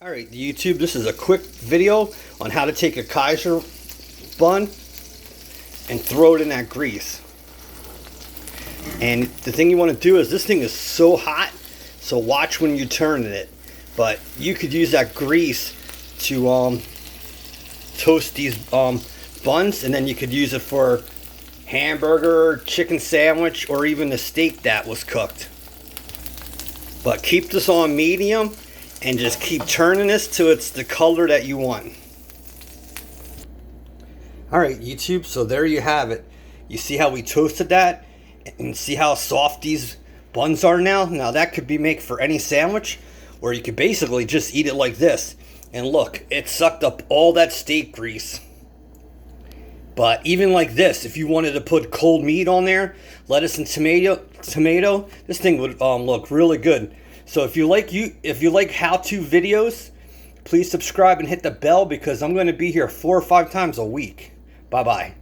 Alright YouTube, this is a quick video on how to take a Kaiser bun and throw it in that grease. And the thing you want to do is, this thing is so hot, so watch when you turn it. But you could use that grease to toast these buns, and then you could use it for hamburger, chicken sandwich, or even a steak that was cooked. But keep this on medium and just keep turning this till it's the color that you want. Alright YouTube, so there you have it. You see how we toasted that? And see how soft these buns are now? Now that could be made for any sandwich, or you could basically just eat it like this. And look, it sucked up all that steak grease. But even like this, if you wanted to put cold meat on there, lettuce and tomato, this thing would look really good. So if you like how-to videos, please subscribe and hit the bell, because I'm going to be here 4 or 5 times a week. Bye-bye.